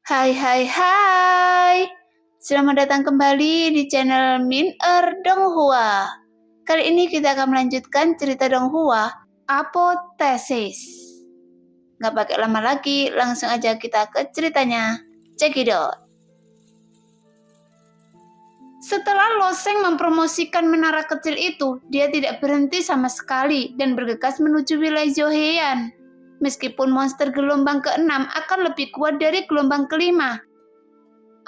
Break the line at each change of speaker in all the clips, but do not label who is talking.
Hai hai hai. Selamat datang kembali di channel Min Donghua. Kali ini kita akan melanjutkan cerita Donghua, Apotheosis. Gak pakai lama lagi, langsung aja kita ke ceritanya. Check it out. Setelah Loseng mempromosikan menara kecil itu, dia tidak berhenti sama sekali dan bergegas menuju wilayah Johean. Meskipun monster gelombang ke-6 akan lebih kuat dari gelombang ke-5.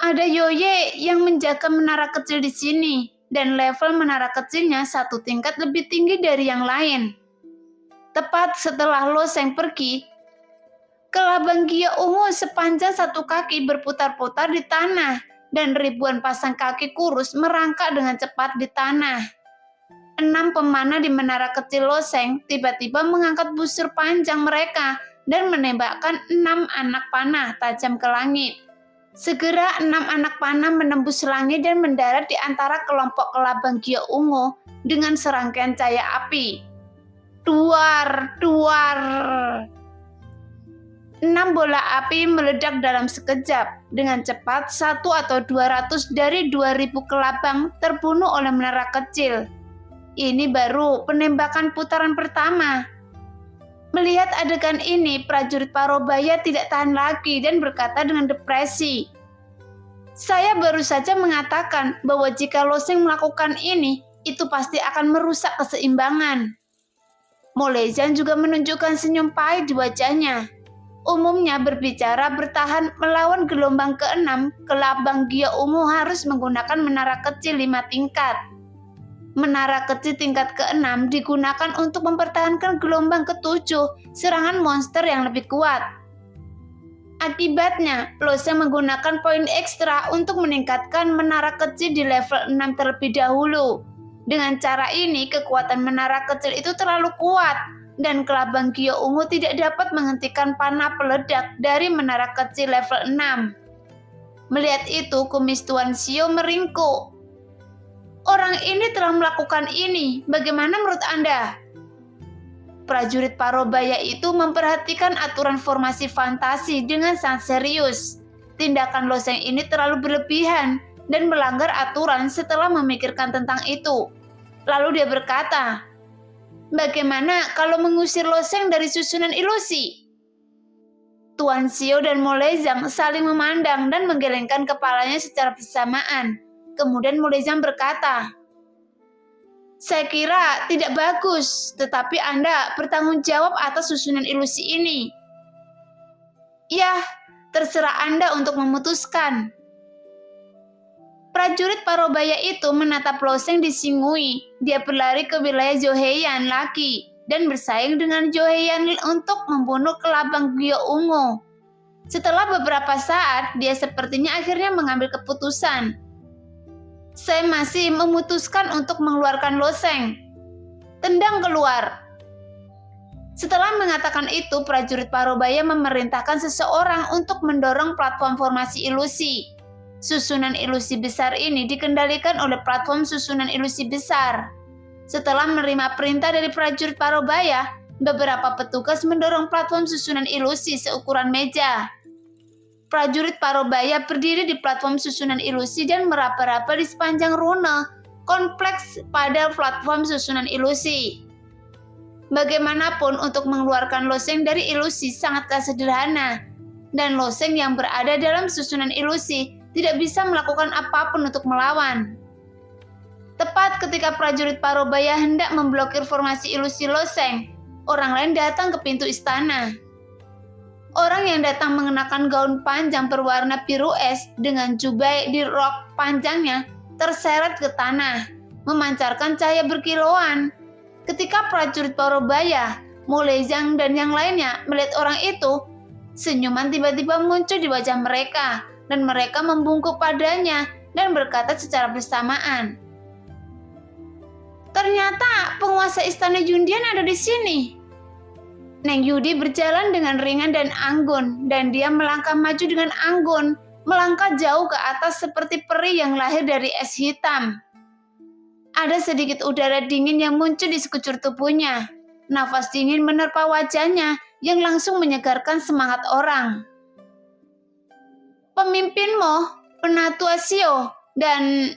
Ada Yoye yang menjaga menara kecil di sini, dan level menara kecilnya satu tingkat lebih tinggi dari yang lain. Tepat setelah Loseng pergi, kelabang Gia ungu sepanjang 1 kaki berputar-putar di tanah, dan ribuan pasang kaki kurus merangkak dengan cepat di tanah. 6 pemanah di menara kecil Loseng tiba-tiba mengangkat busur panjang mereka dan menembakkan 6 anak panah tajam ke langit. Segera 6 anak panah menembus langit dan mendarat di antara kelompok kelabang Gia ungu dengan serangkaian cahaya api. Duar, duar. 6 bola api meledak dalam sekejap. Dengan cepat 1 atau 200 dari 2000 kelabang terbunuh oleh menara kecil. Ini baru penembakan putaran pertama. Melihat adegan ini, prajurit Parobaya tidak tahan lagi dan berkata dengan depresi, "Saya baru saja mengatakan bahwa jika Loseng melakukan ini, itu pasti akan merusak keseimbangan." Molezan juga menunjukkan senyum pahit di wajahnya. Umumnya berbicara bertahan melawan gelombang ke-6, kelabang Gia ungu harus menggunakan menara kecil 5 tingkat. Menara kecil tingkat ke-6 digunakan untuk mempertahankan gelombang ke-7 serangan monster yang lebih kuat. Akibatnya, Loseng menggunakan poin ekstra untuk meningkatkan menara kecil di level 6 terlebih dahulu. Dengan cara ini, kekuatan menara kecil itu terlalu kuat, dan kelabang Gia ungu tidak dapat menghentikan panah peledak dari menara kecil level 6. Melihat itu, kumis Tuan Xiao meringkuk. "Orang ini telah melakukan ini, bagaimana menurut Anda?" Prajurit Parobaya itu memperhatikan aturan formasi fantasi dengan sangat serius. Tindakan Loseng ini terlalu berlebihan dan melanggar aturan setelah memikirkan tentang itu. Lalu dia berkata, "Bagaimana kalau mengusir Loseng dari susunan ilusi?" Tuan Xiao dan Molezang saling memandang dan menggelengkan kepalanya secara bersamaan. Kemudian Molezang berkata, "Saya kira tidak bagus, tetapi Anda bertanggung jawab atas susunan ilusi ini." "Yah, terserah Anda untuk memutuskan." Prajurit Parobaya itu menatap Loseng disingui. Dia berlari ke wilayah Johean lagi dan bersaing dengan Johean untuk membunuh kelabang Gia ungu. Setelah beberapa saat, dia sepertinya akhirnya mengambil keputusan. "Saya masih memutuskan untuk mengeluarkan Loseng. Tendang keluar." Setelah mengatakan itu, prajurit Parobaya memerintahkan seseorang untuk mendorong platform formasi ilusi. Susunan ilusi besar ini dikendalikan oleh platform susunan ilusi besar. Setelah menerima perintah dari prajurit Parobaya, beberapa petugas mendorong platform susunan ilusi seukuran meja. Prajurit Parobaya berdiri di platform susunan ilusi dan meraba-raba di sepanjang rune kompleks pada platform susunan ilusi. Bagaimanapun, untuk mengeluarkan Loseng dari ilusi sangatlah sederhana, dan Loseng yang berada dalam susunan ilusi tidak bisa melakukan apapun untuk melawan. Tepat ketika prajurit Parobaya hendak memblokir formasi ilusi Loseng, orang lain datang ke pintu istana. Orang yang datang mengenakan gaun panjang berwarna biru es dengan jubah di rok panjangnya terseret ke tanah, memancarkan cahaya berkilauan. Ketika prajurit Parobaya, Molezang dan yang lainnya melihat orang itu, senyuman tiba-tiba muncul di wajah mereka, dan mereka membungkuk padanya dan berkata secara bersamaan, "Ternyata penguasa istana Yundian ada di sini." Neng Yudi berjalan dengan ringan dan anggun, dan dia melangkah maju dengan anggun, melangkah jauh ke atas seperti peri yang lahir dari es hitam. Ada sedikit udara dingin yang muncul di sekujur tubuhnya. Nafas dingin menerpa wajahnya yang langsung menyegarkan semangat orang. Pemimpinmu, Penatuasio, dan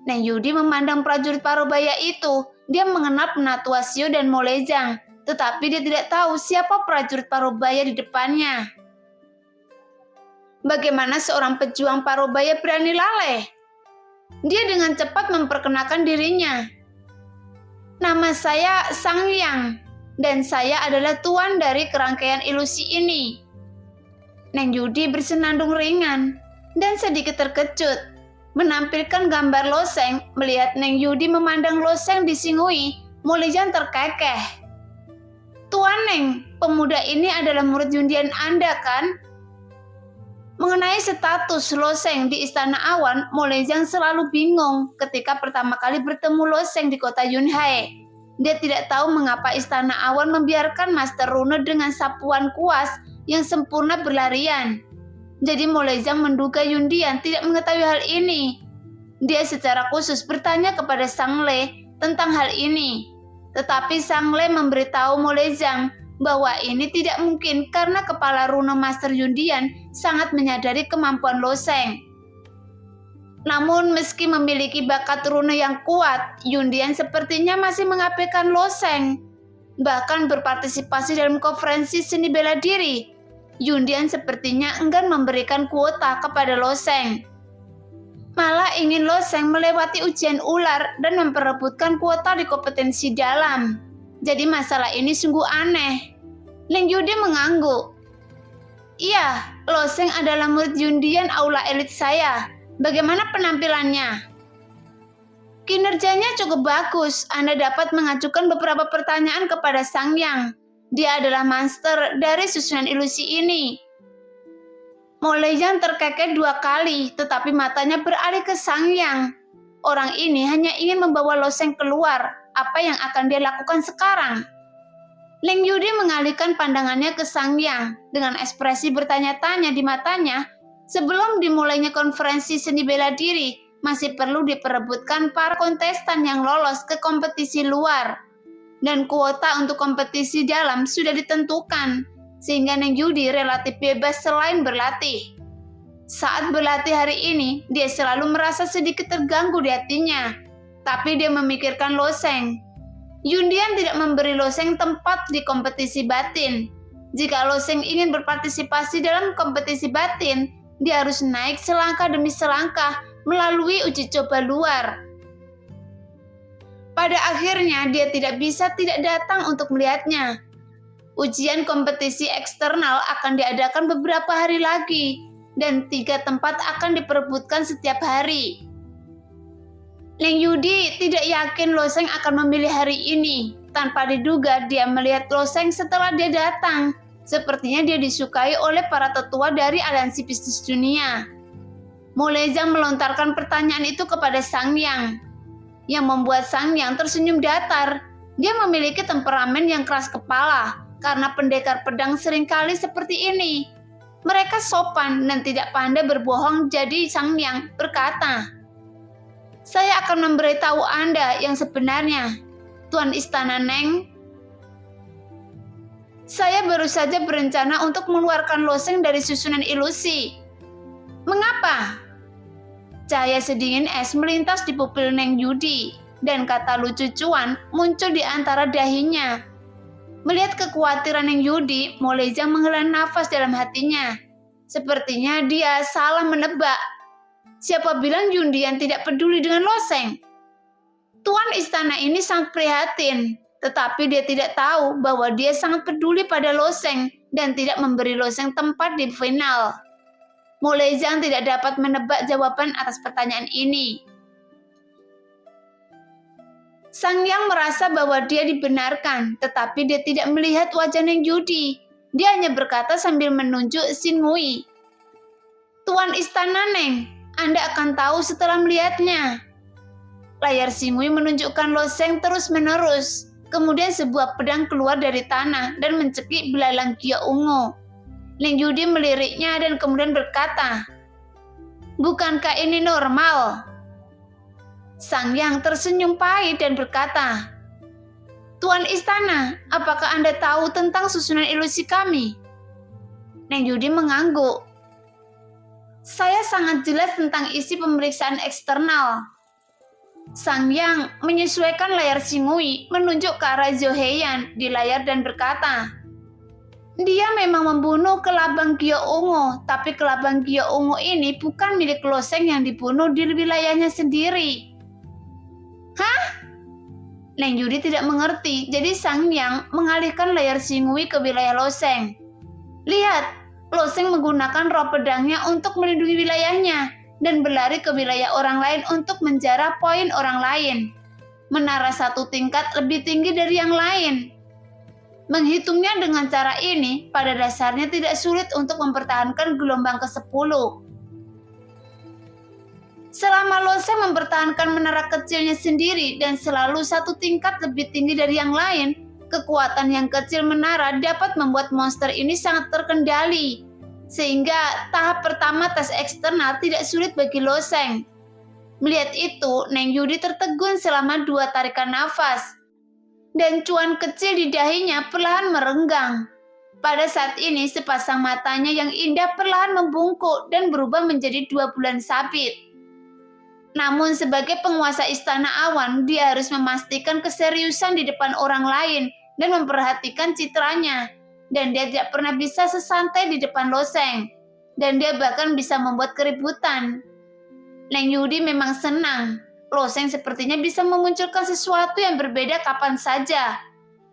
Neng Yudi memandang prajurit Parubaya itu. Dia mengenal Penatuasio dan Molejang, tetapi dia tidak tahu siapa prajurit Parubaya di depannya. Bagaimana seorang pejuang Parubaya berani laleh? Dia dengan cepat memperkenalkan dirinya. Nama saya Sangyang, dan saya adalah tuan dari kerangkaian ilusi ini. Neng Yudi bersenandung ringan dan sedikit terkejut. Menampilkan gambar Loseng, melihat Neng Yudi memandang Loseng disingui, Molejang terkekeh. Tuan Neng, pemuda ini adalah murid Yundian Anda kan? Mengenai status Loseng di Istana Awan, Molejang selalu bingung ketika pertama kali bertemu Loseng di kota Yunhai. Dia tidak tahu mengapa Istana Awan membiarkan Master Rune dengan sapuan kuas yang sempurna berlarian. Jadi Molejang menduga Yundian tidak mengetahui hal ini. Dia secara khusus bertanya kepada Sang Le tentang hal ini. Tetapi Sang Le memberitahu Molejang bahwa ini tidak mungkin karena kepala rune Master Yundian sangat menyadari kemampuan Loseng. Namun meski memiliki bakat rune yang kuat, Yundian sepertinya masih mengabaikan Loseng. Bahkan berpartisipasi dalam konferensi seni bela diri, Yundian sepertinya enggan memberikan kuota kepada Loseng. Malah ingin Loseng melewati ujian ular dan memperebutkan kuota di kompetensi dalam. Jadi masalah ini sungguh aneh. Neng Yudi mengangguk. Iya, Loseng adalah murid Yundian aula elit saya. Bagaimana penampilannya? Kinerjanya cukup bagus. Anda dapat mengajukan beberapa pertanyaan kepada Sangyang. Dia adalah master dari susunan ilusi ini. Molejang terkekeh 2 kali, tetapi matanya beralih ke Sangyang. Orang ini hanya ingin membawa Loseng keluar. Apa yang akan dia lakukan sekarang? Neng Yudi mengalihkan pandangannya ke Sangyang dengan ekspresi bertanya-tanya di matanya. Sebelum dimulainya konferensi seni bela diri, masih perlu diperebutkan para kontestan yang lolos ke kompetisi luar. Dan kuota untuk kompetisi dalam sudah ditentukan, sehingga Neng Yudi relatif bebas selain berlatih. Saat berlatih hari ini, dia selalu merasa sedikit terganggu di hatinya, tapi dia memikirkan Loseng. Yundian tidak memberi Loseng tempat di kompetisi batin. Jika Loseng ingin berpartisipasi dalam kompetisi batin, dia harus naik selangkah demi selangkah melalui uji coba luar. Pada akhirnya dia tidak bisa tidak datang untuk melihatnya. Ujian kompetisi eksternal akan diadakan beberapa hari lagi, dan 3 tempat akan diperebutkan setiap hari. Neng Yudi tidak yakin Loseng akan memilih hari ini. Tanpa diduga dia melihat Loseng setelah dia datang. Sepertinya dia disukai oleh para tetua dari aliansi bisnis dunia. Molejang melontarkan pertanyaan itu kepada Sangyang, yang membuat Sangyang tersenyum datar. Dia memiliki temperamen yang keras kepala, karena pendekar pedang seringkali seperti ini. Mereka sopan dan tidak pandai berbohong, jadi Sangyang berkata, "Saya akan memberitahu Anda yang sebenarnya, Tuan Istana Neng. Saya baru saja berencana untuk mengeluarkan Loseng dari susunan ilusi." "Mengapa?" Cahaya sedingin es melintas di pupil Neng Yudi, dan kata lucu cuan muncul di antara dahinya. Melihat kekhawatiran Neng Yudi, Molejang menghela nafas dalam hatinya. Sepertinya dia salah menebak. Siapa bilang Yundian tidak peduli dengan Loseng? Tuan istana ini sangat prihatin, tetapi dia tidak tahu bahwa dia sangat peduli pada Loseng dan tidak memberi Loseng tempat di final. Molejang tidak dapat menebak jawaban atas pertanyaan ini. Sangyang merasa bahwa dia dibenarkan, tetapi dia tidak melihat wajah Neng Yudi. Dia hanya berkata sambil menunjuk Xingui. "Tuan Istana Neng, Anda akan tahu setelah melihatnya." Layar Xingui menunjukkan Loseng terus-menerus. Kemudian sebuah pedang keluar dari tanah dan mencekik belalang Gio ungu. Neng Yudi meliriknya dan kemudian berkata, "Bukankah ini normal?" Sangyang tersenyum pahit dan berkata, "Tuan Istana, apakah Anda tahu tentang susunan ilusi kami?" Neng Yudi mengangguk. Saya sangat jelas tentang isi pemeriksaan eksternal. Sang Yang menyesuaikan layar Xingui menunjuk ke arah Zhou Heiyan di layar dan berkata, dia memang membunuh kelabang Gyo Ungu, tapi kelabang Gyo Ungu ini bukan milik Lo Sheng yang dibunuh di wilayahnya sendiri. Hah? Neng Yudi tidak mengerti, jadi Sang Yang mengalihkan layar Xingui ke wilayah Lo Sheng. Lihat, Lo Sheng menggunakan roh pedangnya untuk melindungi wilayahnya dan berlari ke wilayah orang lain untuk menjarah poin orang lain. Menara satu tingkat lebih tinggi dari yang lain. Menghitungnya dengan cara ini, pada dasarnya tidak sulit untuk mempertahankan gelombang ke-10. Selama Lo Sheng mempertahankan menara kecilnya sendiri dan selalu satu tingkat lebih tinggi dari yang lain, kekuatan yang kecil menara dapat membuat monster ini sangat terkendali. Sehingga tahap pertama tes eksternal tidak sulit bagi Lo Sheng. Melihat itu, Neng Yudi tertegun selama 2 tarikan nafas. Dan cuan kecil di dahinya perlahan merenggang. Pada saat ini, sepasang matanya yang indah perlahan membungkuk dan berubah menjadi 2 bulan sabit. Namun sebagai penguasa Istana Awan, dia harus memastikan keseriusan di depan orang lain dan memperhatikan citranya. Dan dia tidak pernah bisa sesantai di depan Lo Sheng. Dan dia bahkan bisa membuat keributan. Neng Yudi memang senang. Lo Sheng sepertinya bisa memunculkan sesuatu yang berbeda kapan saja.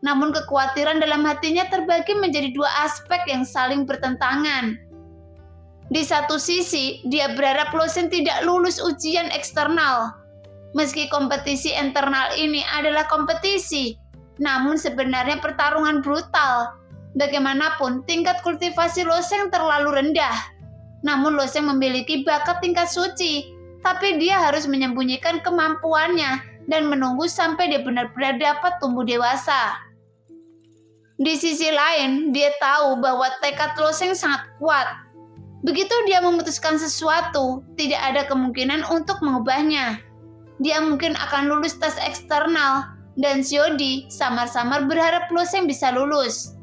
Namun kekhawatiran dalam hatinya terbagi menjadi 2 aspek yang saling bertentangan. Di satu sisi, dia berharap Lo Sheng tidak lulus ujian eksternal. Meski kompetisi internal ini adalah kompetisi, namun sebenarnya pertarungan brutal. Bagaimanapun, tingkat kultivasi Lo Sheng terlalu rendah. Namun Lo Sheng memiliki bakat tingkat suci, tapi dia harus menyembunyikan kemampuannya dan menunggu sampai dia benar-benar dapat tumbuh dewasa. Di sisi lain, dia tahu bahwa tekad Lo Sheng sangat kuat. Begitu dia memutuskan sesuatu, tidak ada kemungkinan untuk mengubahnya. Dia mungkin akan lulus tes eksternal, dan Xiodi samar-samar berharap Lo Sheng bisa lulus.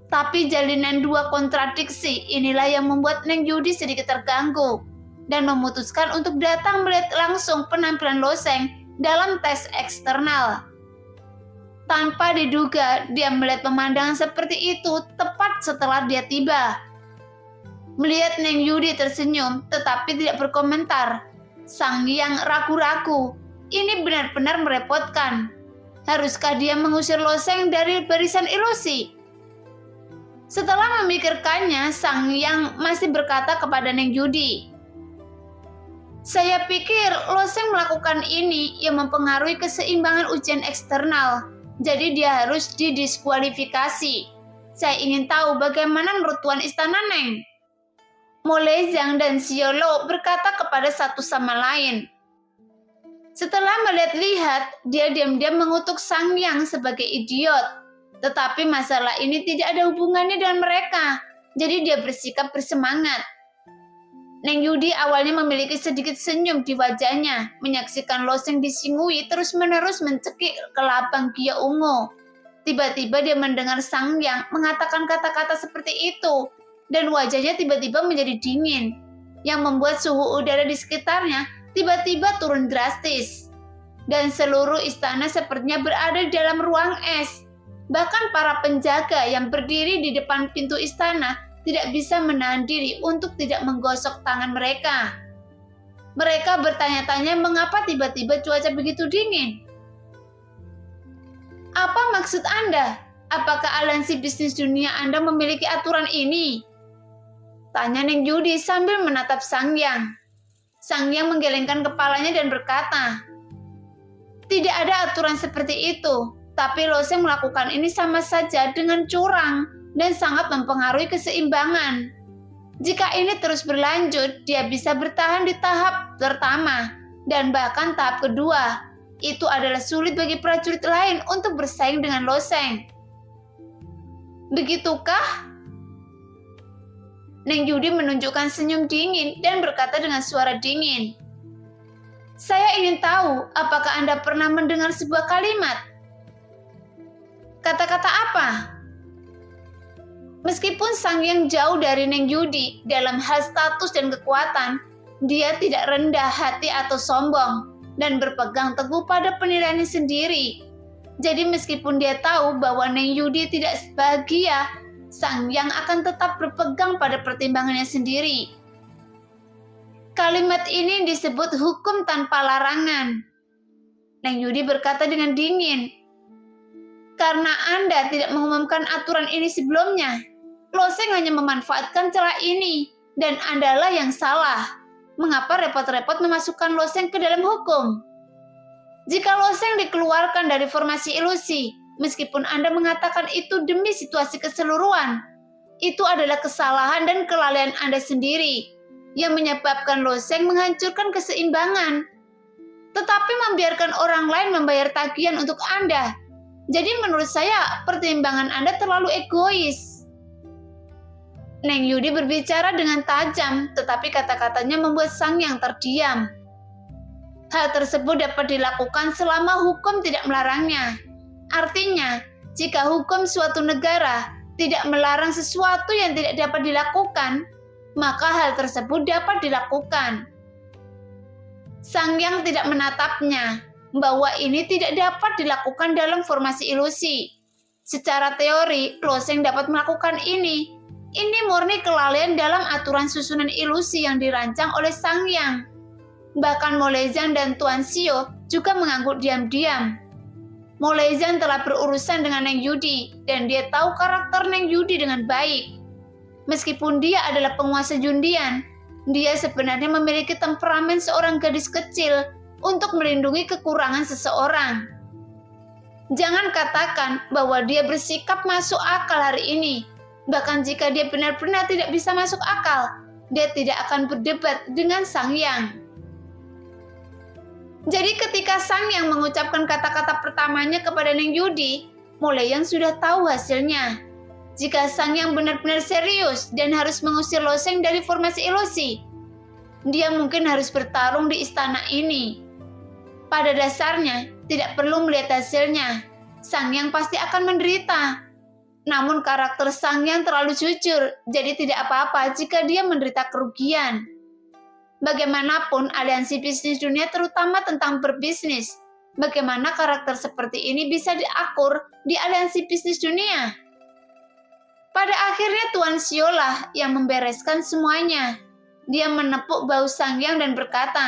Tapi jalinan 2 kontradiksi inilah yang membuat Neng Yudi sedikit terganggu, dan memutuskan untuk datang melihat langsung penampilan Lo Sheng dalam tes eksternal. Tanpa diduga, dia melihat pemandangan seperti itu tepat setelah dia tiba. Melihat Neng Yudi tersenyum tetapi tidak berkomentar, Sang Yang ragu-ragu. Ini benar-benar merepotkan. Haruskah dia mengusir Lo Sheng dari barisan ilusi? Setelah memikirkannya, Sang Yang masih berkata kepada Neng Yudi, saya pikir Lo Sheng melakukan ini yang mempengaruhi keseimbangan ujian eksternal. Jadi dia harus didiskualifikasi. Saya ingin tahu bagaimana menurut Tuan Istana Neng. Mo Lei Zhang dan Xiao Lo berkata kepada satu sama lain. Setelah melihat-lihat, dia diam-diam mengutuk Sang Yang sebagai idiot. Tetapi masalah ini tidak ada hubungannya dengan mereka. Jadi dia bersikap bersemangat. Neng Yudi awalnya memiliki sedikit senyum di wajahnya, menyaksikan Lo Sheng disingui terus-menerus mencekik kelabang Gyo Ungu. Tiba-tiba dia mendengar Sang Yang mengatakan kata-kata seperti itu, dan wajahnya tiba-tiba menjadi dingin, yang membuat suhu udara di sekitarnya tiba-tiba turun drastis. Dan seluruh istana sepertinya berada di dalam ruang es. Bahkan para penjaga yang berdiri di depan pintu istana tidak bisa menahan diri untuk tidak menggosok tangan mereka. Mereka bertanya-tanya mengapa tiba-tiba cuaca begitu dingin. Apa maksud Anda? Apakah aliansi bisnis dunia Anda memiliki aturan ini? Tanya Neng Yudi sambil menatap Sang Yang. Sang Yang menggelengkan kepalanya dan berkata, tidak ada aturan seperti itu, tapi Lo Sheng melakukan ini sama saja dengan curang dan sangat mempengaruhi keseimbangan. Jika ini terus berlanjut, dia bisa bertahan di tahap pertama dan bahkan tahap kedua. Itu adalah sulit bagi prajurit lain untuk bersaing dengan Lo Sheng. Begitukah? Neng Yudi menunjukkan senyum dingin dan berkata dengan suara dingin. Saya ingin tahu, apakah Anda pernah mendengar sebuah kalimat? Kata-kata apa? Meskipun Sang Yang jauh dari Neng Yudi dalam hal status dan kekuatan, dia tidak rendah hati atau sombong dan berpegang teguh pada penilaiannya sendiri. Jadi meskipun dia tahu bahwa Neng Yudi tidak bahagia, Sang Yang akan tetap berpegang pada pertimbangannya sendiri. Kalimat ini disebut hukum tanpa larangan. Neng Yudi berkata dengan dingin, "Karena Anda tidak mengumumkan aturan ini sebelumnya, Loseng hanya memanfaatkan celah ini, dan Andalah yang salah. Mengapa repot-repot memasukkan Loseng ke dalam hukum? Jika Loseng dikeluarkan dari formasi ilusi, meskipun Anda mengatakan itu demi situasi keseluruhan, itu adalah kesalahan dan kelalaian Anda sendiri yang menyebabkan Loseng menghancurkan keseimbangan. Tetapi membiarkan orang lain membayar tagihan untuk Anda. Jadi menurut saya pertimbangan Anda terlalu egois." Neng Yudi berbicara dengan tajam, tetapi kata-katanya membuat Sang Yang terdiam. Hal tersebut dapat dilakukan selama hukum tidak melarangnya. Artinya, jika hukum suatu negara tidak melarang sesuatu yang tidak dapat dilakukan, maka hal tersebut dapat dilakukan. Sang Yang tidak menatapnya, bahwa ini tidak dapat dilakukan dalam formasi ilusi. Secara teori, Loseng dapat melakukan ini. Ini murni kelalaian dalam aturan susunan ilusi yang dirancang oleh Sang Yang. Bahkan Molezan dan Tuan Sio juga mengangguk diam-diam. Molezan telah berurusan dengan Neng Yudi, dan dia tahu karakter Neng Yudi dengan baik. Meskipun dia adalah penguasa Jundian, dia sebenarnya memiliki temperamen seorang gadis kecil untuk melindungi kekurangan seseorang. Jangan katakan bahwa dia bersikap masuk akal hari ini. Bahkan jika dia benar-benar tidak bisa masuk akal, dia tidak akan berdebat dengan Sang Yang. Jadi ketika Sang Yang mengucapkan kata-kata pertamanya kepada Neng Yudi, Molezan sudah tahu hasilnya. Jika Sang Yang benar-benar serius dan harus mengusir Loseng dari formasi ilusi, dia mungkin harus bertarung di istana ini. Pada dasarnya, tidak perlu melihat hasilnya. Sang Yang pasti akan menderita. Namun karakter Sang Yang terlalu jujur, jadi tidak apa-apa jika dia menderita kerugian. Bagaimanapun, aliansi bisnis dunia terutama tentang berbisnis. Bagaimana karakter seperti ini bisa diakur di aliansi bisnis dunia? Pada akhirnya Tuan Sio lah yang membereskan semuanya. Dia menepuk bahu Sang Yang dan berkata,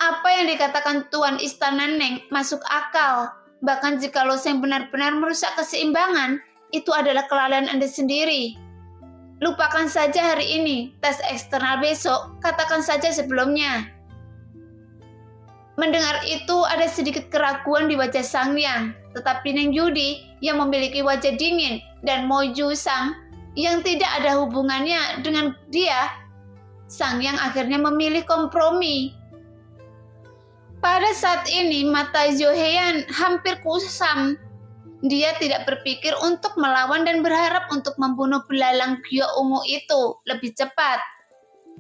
"Apa yang dikatakan Tuan Istana Neng masuk akal. Bahkan jika Loseng benar-benar merusak keseimbangan, itu adalah kelalaian Anda sendiri. Lupakan saja hari ini, tes eksternal besok, katakan saja sebelumnya." Mendengar itu ada sedikit keraguan di wajah Sang Yang, tetapi Neng Yudi yang memiliki wajah dingin dan Mo Ju Sang yang tidak ada hubungannya dengan dia, Sang Yang akhirnya memilih kompromi. Pada saat ini mata Joheyan hampir kusam. Dia tidak berpikir untuk melawan dan berharap untuk membunuh belalang Gyo ungu itu lebih cepat.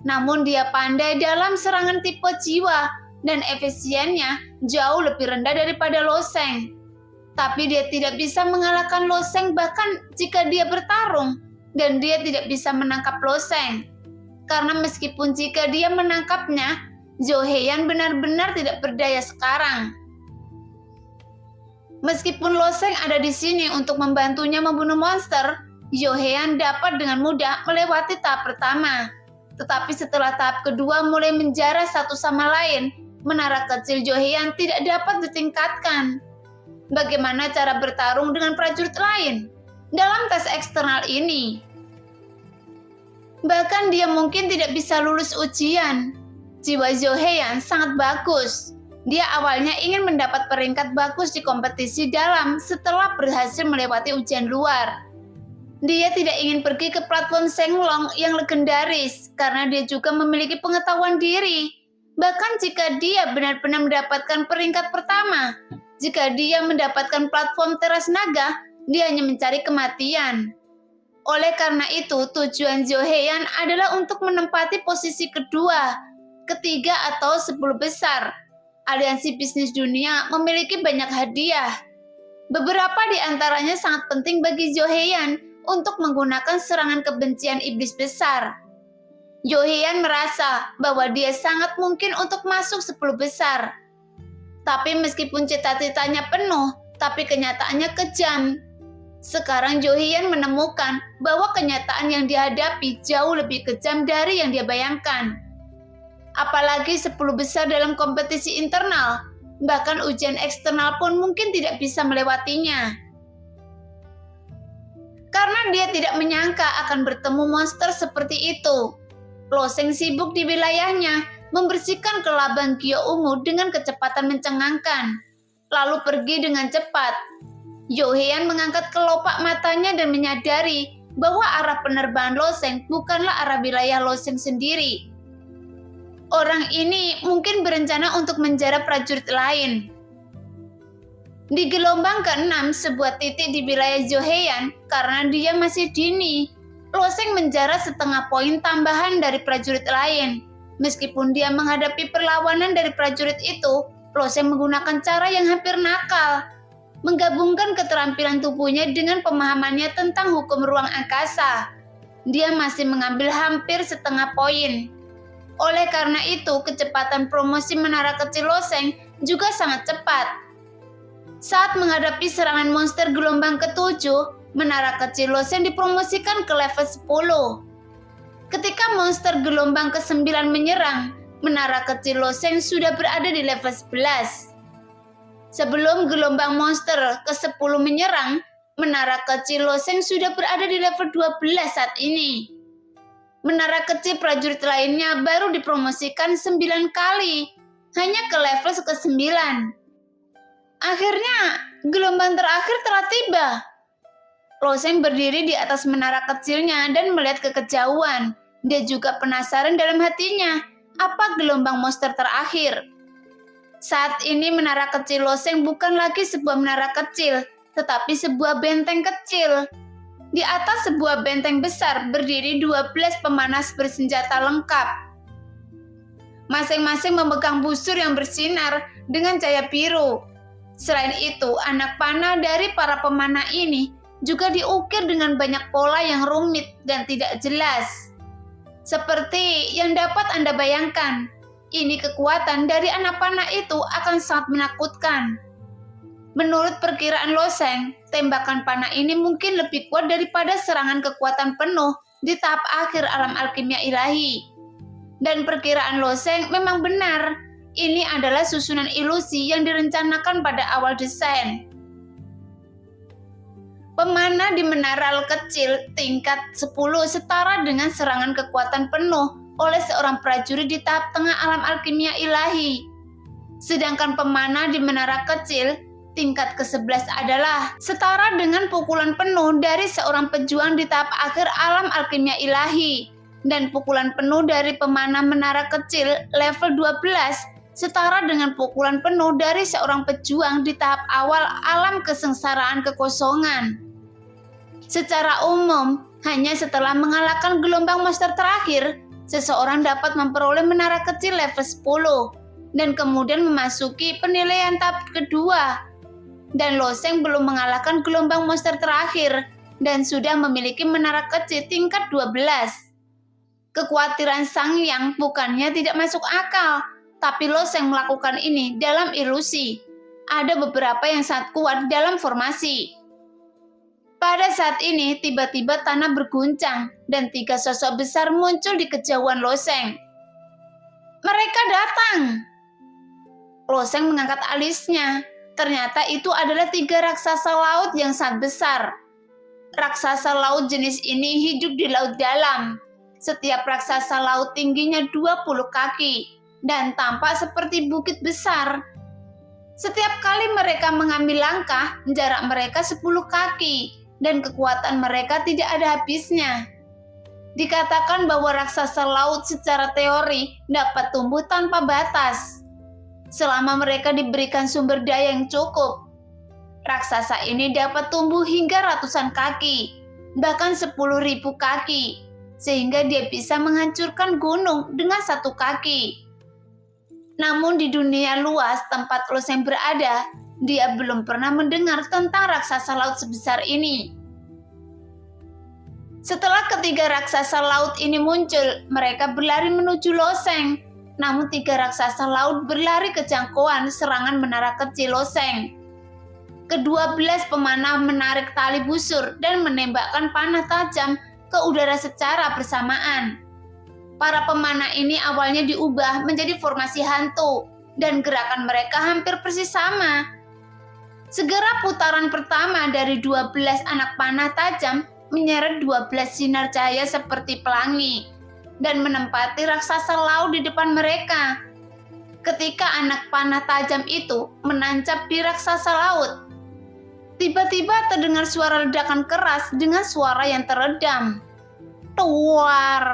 Namun dia pandai dalam serangan tipe jiwa dan efisiennya jauh lebih rendah daripada Loseng. Tapi dia tidak bisa mengalahkan Loseng bahkan jika dia bertarung, dan dia tidak bisa menangkap Loseng. Karena meskipun jika dia menangkapnya, Joheyan benar-benar tidak berdaya sekarang. Meskipun Loseng ada di sini untuk membantunya membunuh monster, Joheyan dapat dengan mudah melewati tahap pertama. Tetapi setelah tahap kedua mulai menjarah satu sama lain, menara kecil Joheyan tidak dapat ditingkatkan. Bagaimana cara bertarung dengan prajurit lain dalam tes eksternal ini? Bahkan dia mungkin tidak bisa lulus ujian. Jiwa Joheyan sangat bagus. Dia awalnya ingin mendapat peringkat bagus di kompetisi dalam setelah berhasil melewati ujian luar. Dia tidak ingin pergi ke platform Shenglong yang legendaris karena dia juga memiliki pengetahuan diri. Bahkan jika dia benar-benar mendapatkan peringkat pertama, jika dia mendapatkan platform teras naga, dia hanya mencari kematian. Oleh karena itu, tujuan Joheyan adalah untuk menempati posisi kedua, ketiga atau 10 besar. Aliansi bisnis dunia memiliki banyak hadiah. Beberapa di antaranya sangat penting bagi Joheyan untuk menggunakan serangan kebencian iblis besar. Joheyan merasa bahwa dia sangat mungkin untuk masuk 10 besar. Tapi meskipun cita-citanya penuh, tapi kenyataannya kejam. Sekarang Joheyan menemukan bahwa kenyataan yang dihadapi jauh lebih kejam dari yang dia bayangkan. Apalagi 10 besar dalam kompetisi internal, bahkan ujian eksternal pun mungkin tidak bisa melewatinya. Karena dia tidak menyangka akan bertemu monster seperti itu. Loseng sibuk di wilayahnya, membersihkan kelaban Gyo Ungu dengan kecepatan mencengangkan, lalu pergi dengan cepat. Joheyan mengangkat kelopak matanya dan menyadari bahwa arah penerbangan Loseng bukanlah arah wilayah Loseng sendiri. Orang ini mungkin berencana untuk menjara prajurit lain. Di gelombang ke-6, sebuah titik di wilayah Joheyan, karena dia masih dini, Loseng menjara setengah poin tambahan dari prajurit lain. Meskipun dia menghadapi perlawanan dari prajurit itu, Loseng menggunakan cara yang hampir nakal, menggabungkan keterampilan tubuhnya dengan pemahamannya tentang hukum ruang angkasa. Dia masih mengambil hampir setengah poin. Oleh karena itu, kecepatan promosi menara kecil Loseng juga sangat cepat. Saat menghadapi serangan monster gelombang ke-7, menara kecil Loseng dipromosikan ke level 10. Ketika monster gelombang ke-9 menyerang, menara kecil Loseng sudah berada di level 11. Sebelum gelombang monster ke-10 menyerang, menara kecil Loseng sudah berada di level 12 saat ini. Menara kecil prajurit lainnya baru dipromosikan 9 kali, hanya ke level ke-9. Akhirnya, gelombang terakhir telah tiba. Loseng berdiri di atas menara kecilnya dan melihat ke kejauhan. Dia juga penasaran dalam hatinya, apa gelombang monster terakhir. Saat ini menara kecil Loseng bukan lagi sebuah menara kecil, tetapi sebuah benteng kecil. Di atas sebuah benteng besar berdiri 12 pemanas bersenjata lengkap. Masing-masing memegang busur yang bersinar dengan cahaya biru. Selain itu, anak panah dari para pemanah ini juga diukir dengan banyak pola yang rumit dan tidak jelas. Seperti yang dapat Anda bayangkan, ini kekuatan dari anak panah itu akan sangat menakutkan. Menurut perkiraan Loseng, tembakan panah ini mungkin lebih kuat daripada serangan kekuatan penuh di tahap akhir alam alkimia ilahi. Dan perkiraan Loseng memang benar. Ini adalah susunan ilusi yang direncanakan pada awal desain. Pemanah di menara kecil tingkat 10 setara dengan serangan kekuatan penuh oleh seorang prajurit di tahap tengah alam alkimia ilahi. Sedangkan pemanah di menara kecil tingkat ke-11 adalah setara dengan pukulan penuh dari seorang pejuang di tahap akhir alam alkimia ilahi, dan pukulan penuh dari pemanah menara kecil level 12 setara dengan pukulan penuh dari seorang pejuang di tahap awal alam kesengsaraan kekosongan. Secara umum, hanya setelah mengalahkan gelombang monster terakhir, seseorang dapat memperoleh menara kecil level 10 dan kemudian memasuki penilaian tahap kedua. Dan Loseng belum mengalahkan gelombang monster terakhir dan sudah memiliki menara kecil tingkat 12. Kekhawatiran Sang Yang bukannya tidak masuk akal, tapi Loseng melakukan ini dalam ilusi. Ada beberapa yang sangat kuat dalam formasi. Pada saat ini, tiba-tiba tanah berguncang dan 3 sosok besar muncul di kejauhan Loseng. Mereka datang! Loseng mengangkat alisnya. Ternyata itu adalah 3 raksasa laut yang sangat besar. Raksasa laut jenis ini hidup di laut dalam. Setiap raksasa laut tingginya 20 kaki dan tampak seperti bukit besar. Setiap kali mereka mengambil langkah, jarak mereka 10 kaki dan kekuatan mereka tidak ada habisnya. Dikatakan bahwa raksasa laut secara teori dapat tumbuh tanpa batas selama mereka diberikan sumber daya yang cukup. Raksasa ini dapat tumbuh hingga ratusan kaki, bahkan 10.000 kaki, sehingga dia bisa menghancurkan gunung dengan 1 kaki. Namun di dunia luas tempat Loseng berada, dia belum pernah mendengar tentang raksasa laut sebesar ini. Setelah ketiga raksasa laut ini muncul, mereka berlari menuju loseng. Namun tiga raksasa laut berlari ke jangkauan serangan menara kecil loseng. Ke-12 pemanah menarik tali busur dan menembakkan panah tajam ke udara secara bersamaan. Para pemanah ini awalnya diubah menjadi formasi hantu dan gerakan mereka hampir persis sama. Segera putaran pertama dari 12 anak panah tajam menyeret 12 sinar cahaya seperti pelangi dan menempati raksasa laut di depan mereka. Ketika anak panah tajam itu menancap di raksasa laut, tiba-tiba terdengar suara ledakan keras dengan suara yang teredam. Tuar!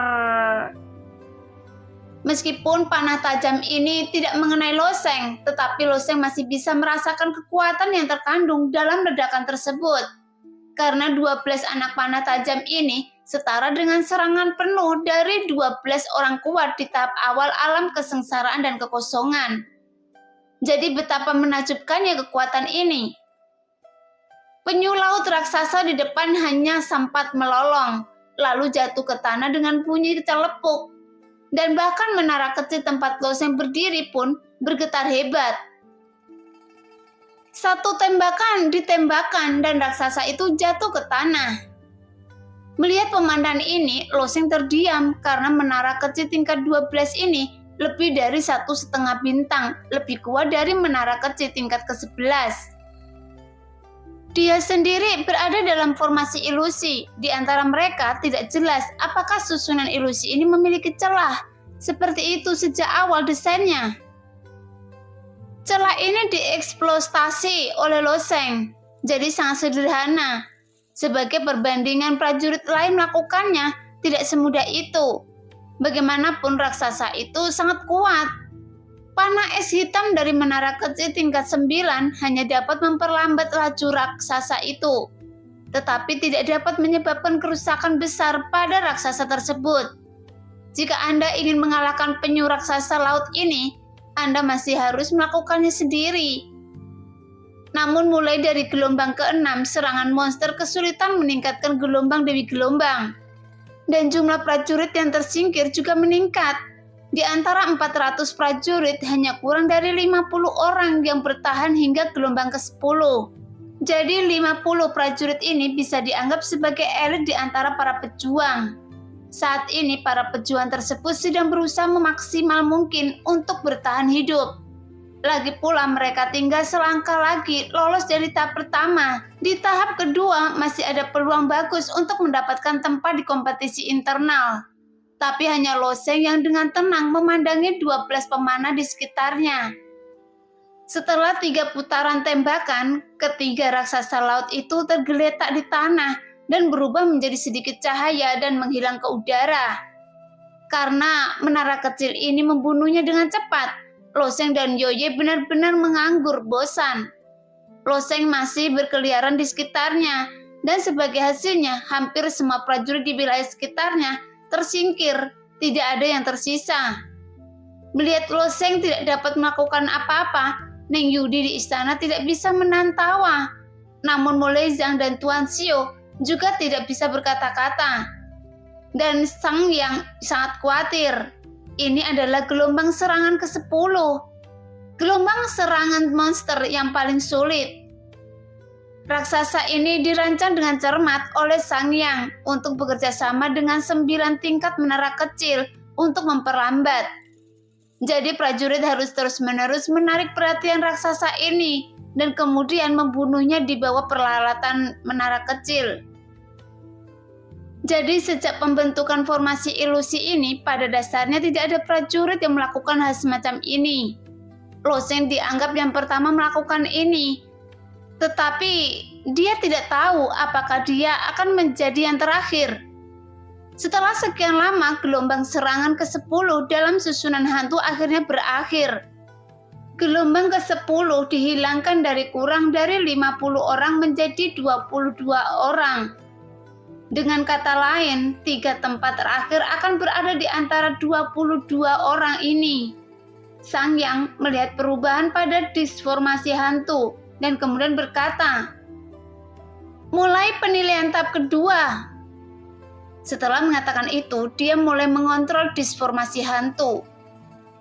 Meskipun panah tajam ini tidak mengenai loseng, tetapi loseng masih bisa merasakan kekuatan yang terkandung dalam ledakan tersebut. Karena 12 anak panah tajam ini setara dengan serangan penuh dari 12 orang kuat di tahap awal alam kesengsaraan dan kekosongan. Jadi betapa menakjubkannya kekuatan ini. Penyu laut raksasa di depan hanya sempat melolong, lalu jatuh ke tanah dengan bunyi celepuk. Dan bahkan menara kecil tempat loseng berdiri pun bergetar hebat. Satu tembakan ditembakkan dan raksasa itu jatuh ke tanah. Melihat pemandangan ini, loseng terdiam karena menara kecil tingkat 12 ini lebih dari 1,5 bintang, lebih kuat dari menara kecil tingkat ke-11. Dia sendiri berada dalam formasi ilusi. Di antara mereka tidak jelas apakah susunan ilusi ini memiliki celah. Seperti itu sejak awal desainnya. Celah ini dieksploitasi oleh loseng. Jadi sangat sederhana. Sebagai perbandingan prajurit lain melakukannya tidak semudah itu. Bagaimanapun raksasa itu sangat kuat. Panah es hitam dari menara kecil tingkat 9 hanya dapat memperlambat laju raksasa itu, tetapi tidak dapat menyebabkan kerusakan besar pada raksasa tersebut. Jika Anda ingin mengalahkan penyu raksasa laut ini, Anda masih harus melakukannya sendiri. Namun mulai dari gelombang ke-6, serangan monster kesulitan meningkatkan gelombang demi gelombang. Dan jumlah prajurit yang tersingkir juga meningkat. Di antara 400 prajurit hanya kurang dari 50 orang yang bertahan hingga gelombang ke-10. Jadi 50 prajurit ini bisa dianggap sebagai elit di antara para pejuang. Saat ini para pejuang tersebut sedang berusaha memaksimal mungkin untuk bertahan hidup. Lagi pula mereka tinggal selangkah lagi lolos dari tahap pertama. Di tahap kedua masih ada peluang bagus untuk mendapatkan tempat di kompetisi internal. Tapi hanya loseng yang dengan tenang memandangi 12 pemanah di sekitarnya. Setelah 3 putaran tembakan, ketiga raksasa laut itu tergeletak di tanah dan berubah menjadi sedikit cahaya dan menghilang ke udara. Karena menara kecil ini membunuhnya dengan cepat, loseng dan Yoye benar-benar menganggur bosan. Loseng masih berkeliaran di sekitarnya, dan sebagai hasilnya hampir semua prajurit di wilayah sekitarnya tersingkir, tidak ada yang tersisa. Melihat loseng tidak dapat melakukan apa-apa, Neng Yudi di istana tidak bisa menahan tawa. Namun Molei Zhang dan Tuan Xiao juga tidak bisa berkata-kata. Dan Sang Yang sangat khawatir. Ini adalah gelombang serangan ke-10. Gelombang serangan monster yang paling sulit. Raksasa ini dirancang dengan cermat oleh Sang Yang untuk bekerja sama dengan 9 tingkat menara kecil untuk memperlambat. Jadi prajurit harus terus-menerus menarik perhatian raksasa ini dan kemudian membunuhnya di bawah peralatan menara kecil. Jadi sejak pembentukan formasi ilusi ini, pada dasarnya tidak ada prajurit yang melakukan hal semacam ini. Loseng dianggap yang pertama melakukan ini. Tetapi dia tidak tahu apakah dia akan menjadi yang terakhir. Setelah sekian lama, gelombang serangan ke-10 dalam susunan hantu akhirnya berakhir. Gelombang ke-10 dihilangkan dari kurang dari 50 orang menjadi 22 orang. Dengan kata lain, 3 tempat terakhir akan berada di antara 22 orang ini. Sang Yang melihat perubahan pada disformasi hantu dan kemudian berkata, mulai penilaian tahap kedua. Setelah mengatakan itu, dia mulai mengontrol disformasi hantu.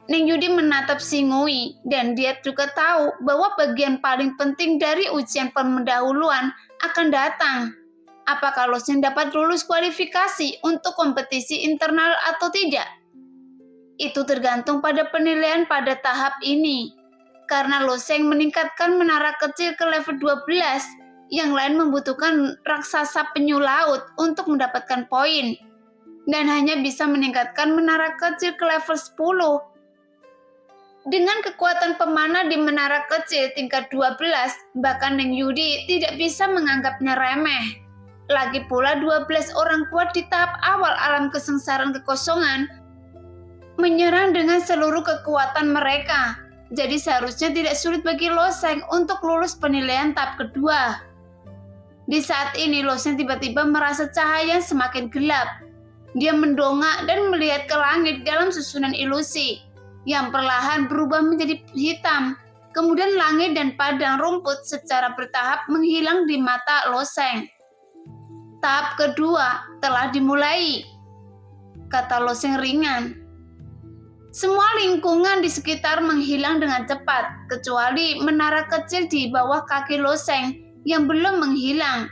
Ning Yudi menatap si Ngui, dan dia juga tahu bahwa bagian paling penting dari ujian pendahuluan akan datang. Apakah Lo Sheng dapat lulus kualifikasi untuk kompetisi internal atau tidak? Itu tergantung pada penilaian pada tahap ini. Karena Lo Sheng meningkatkan menara kecil ke level 12, yang lain membutuhkan raksasa penyu laut untuk mendapatkan poin. Dan hanya bisa meningkatkan menara kecil ke level 10. Dengan kekuatan pemanah di menara kecil tingkat 12, bahkan Ning Yudi tidak bisa menganggapnya remeh. Lagi pula 12 orang kuat di tahap awal alam kesengsaraan kekosongan menyerang dengan seluruh kekuatan mereka. Jadi seharusnya tidak sulit bagi Lo Sheng untuk lulus penilaian tahap kedua. Di saat ini Lo Sheng tiba-tiba merasa cahaya yang semakin gelap. Dia mendongak dan melihat ke langit dalam susunan ilusi yang perlahan berubah menjadi hitam. Kemudian langit dan padang rumput secara bertahap menghilang di mata Lo Sheng. Tahap kedua telah dimulai, kata Lo Sheng ringan. Semua lingkungan di sekitar menghilang dengan cepat, kecuali menara kecil di bawah kaki Lo Sheng yang belum menghilang.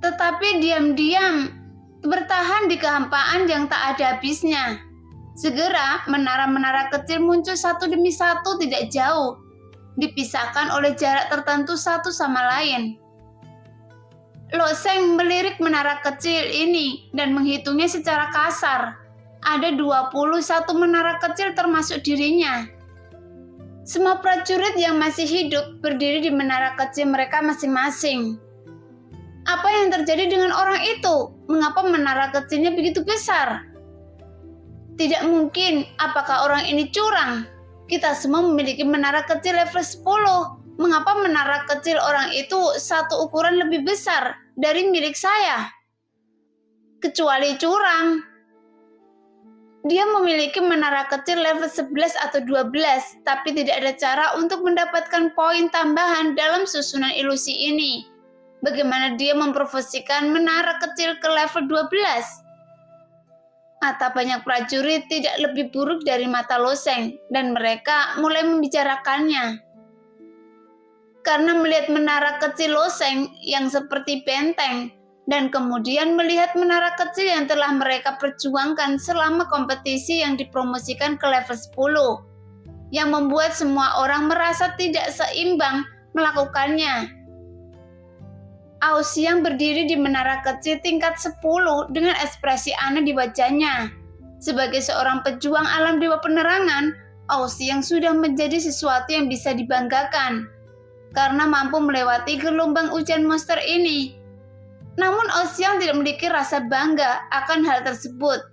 Tetapi diam-diam bertahan di kehampaan yang tak ada habisnya. Segera menara-menara kecil muncul satu demi satu tidak jauh, dipisahkan oleh jarak tertentu satu sama lain. Lo Sheng melirik menara kecil ini dan menghitungnya secara kasar. Ada 21 menara kecil termasuk dirinya. Semua prajurit yang masih hidup berdiri di menara kecil mereka masing-masing. Apa yang terjadi dengan orang itu? Mengapa menara kecilnya begitu besar? Tidak mungkin, apakah orang ini curang? Kita semua memiliki menara kecil level 10. Mengapa menara kecil orang itu satu ukuran lebih besar dari milik saya? Kecuali curang. Dia memiliki menara kecil level 11 atau 12, tapi tidak ada cara untuk mendapatkan poin tambahan dalam susunan ilusi ini. Bagaimana dia memprofesikan menara kecil ke level 12? Mata banyak prajurit tidak lebih buruk dari mata Lo Sheng, dan mereka mulai membicarakannya. Karena melihat menara kecil Lo Sheng yang seperti benteng, dan kemudian melihat menara kecil yang telah mereka perjuangkan selama kompetisi yang dipromosikan ke level 10, yang membuat semua orang merasa tidak seimbang melakukannya. Ao Xiang berdiri di menara kecil tingkat 10 dengan ekspresi aneh di wajahnya. Sebagai seorang pejuang alam dewa penerangan, Ao Xiang sudah menjadi sesuatu yang bisa dibanggakan karena mampu melewati gelombang ujian monster ini. Namun Ao Xiang tidak memiliki rasa bangga akan hal tersebut.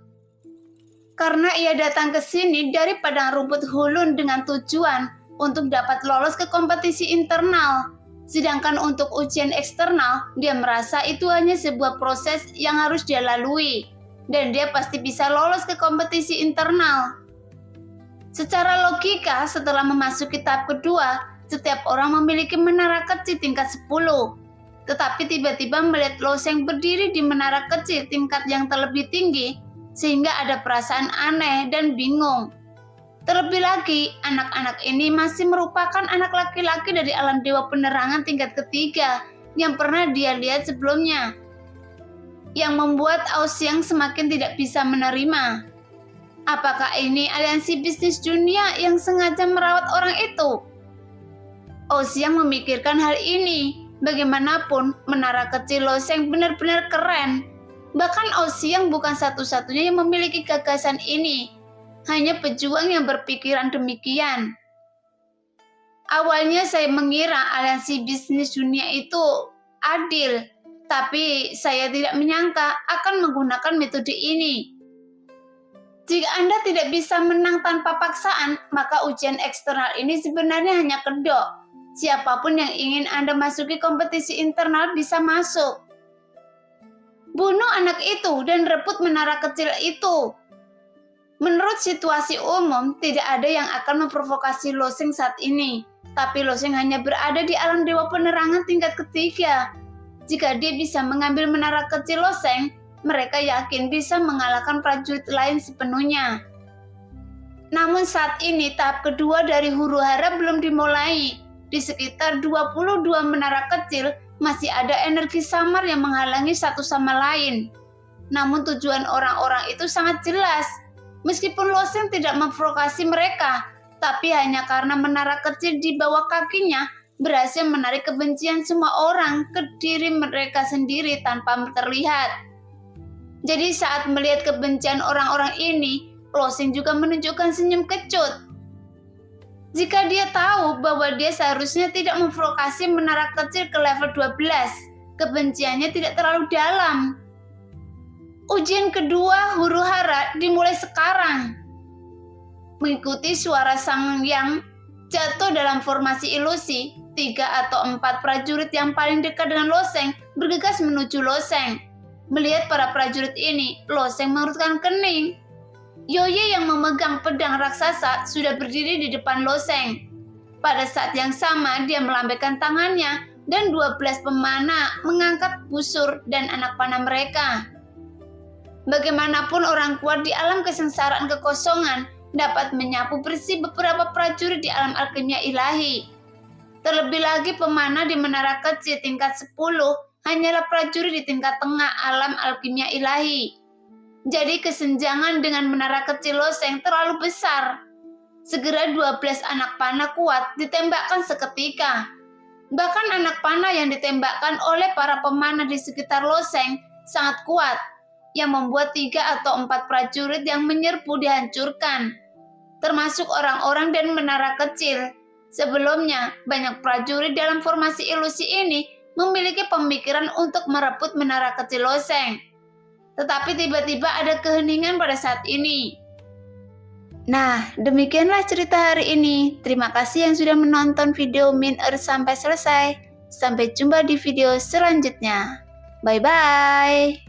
Karena ia datang ke sini dari padang rumput Hulun dengan tujuan untuk dapat lolos ke kompetisi internal. Sedangkan untuk ujian eksternal, dia merasa itu hanya sebuah proses yang harus dia lalui. Dan dia pasti bisa lolos ke kompetisi internal. Secara logika, setelah memasuki tahap kedua, setiap orang memiliki menara kecil tingkat 10. Tetapi tiba-tiba melihat Lo Sheng berdiri di menara kecil tingkat yang terlebih tinggi, sehingga ada perasaan aneh dan bingung. Terlebih lagi, anak-anak ini masih merupakan anak laki-laki dari alam dewa penerangan tingkat ketiga yang pernah dia lihat sebelumnya, yang membuat Ao Xiang semakin tidak bisa menerima. Apakah ini aliansi bisnis dunia yang sengaja merawat orang itu? Ao Xiang memikirkan hal ini. Bagaimanapun, menara kecil Lo Sheng benar-benar keren. Bahkan Ao Xiang bukan satu-satunya yang memiliki gagasan ini. Hanya pejuang yang berpikiran demikian. Awalnya saya mengira aliansi bisnis dunia itu adil, tapi saya tidak menyangka akan menggunakan metode ini. Jika Anda tidak bisa menang tanpa paksaan, maka ujian eksternal ini sebenarnya hanya kedok. Siapapun yang ingin Anda masuki kompetisi internal bisa masuk. Bunuh anak itu dan rebut menara kecil itu. Menurut situasi umum, tidak ada yang akan memprovokasi Lo Sheng saat ini. Tapi Lo Sheng hanya berada di alam dewa penerangan tingkat ketiga. Jika dia bisa mengambil menara kecil Lo Sheng, mereka yakin bisa mengalahkan prajurit lain sepenuhnya. Namun saat ini tahap kedua dari huru-hara belum dimulai. Di sekitar 22 menara kecil masih ada energi samar yang menghalangi satu sama lain. Namun tujuan orang-orang itu sangat jelas. Meskipun Loseng tidak memprovokasi mereka, tapi hanya karena menara kecil di bawah kakinya berhasil menarik kebencian semua orang ke diri mereka sendiri tanpa terlihat. Jadi saat melihat kebencian orang-orang ini, Loseng juga menunjukkan senyum kecut. Jika dia tahu bahwa dia seharusnya tidak memprovokasi menara kecil ke level 12, kebenciannya tidak terlalu dalam. Ujian kedua huru-hara dimulai sekarang. Mengikuti suara sang yang jatuh dalam formasi ilusi, 3 atau 4 prajurit yang paling dekat dengan Loseng bergegas menuju Loseng. Melihat para prajurit ini, Loseng mengerutkan kening. Yoye yang memegang pedang raksasa sudah berdiri di depan Loseng. Pada saat yang sama, dia melambaikan tangannya dan 12 pemanah mengangkat busur dan anak panah mereka. Bagaimanapun orang kuat di alam kesengsaraan kekosongan dapat menyapu bersih beberapa prajurit di alam alkimia ilahi. Terlebih lagi pemanah di menara kecil tingkat 10 hanyalah prajurit di tingkat tengah alam alkimia ilahi. Jadi kesenjangan dengan menara kecil Loseng terlalu besar. Segera 12 anak panah kuat ditembakkan seketika. Bahkan anak panah yang ditembakkan oleh para pemanah di sekitar Loseng sangat kuat, yang membuat 3 atau 4 prajurit yang menyerbu dihancurkan, termasuk orang-orang dan menara kecil. Sebelumnya, banyak prajurit dalam formasi ilusi ini memiliki pemikiran untuk merebut menara kecil Loseng. Tetapi tiba-tiba ada keheningan pada saat ini. Nah, demikianlah cerita hari ini. Terima kasih yang sudah menonton video Min Earth sampai selesai. Sampai jumpa di video selanjutnya. Bye-bye.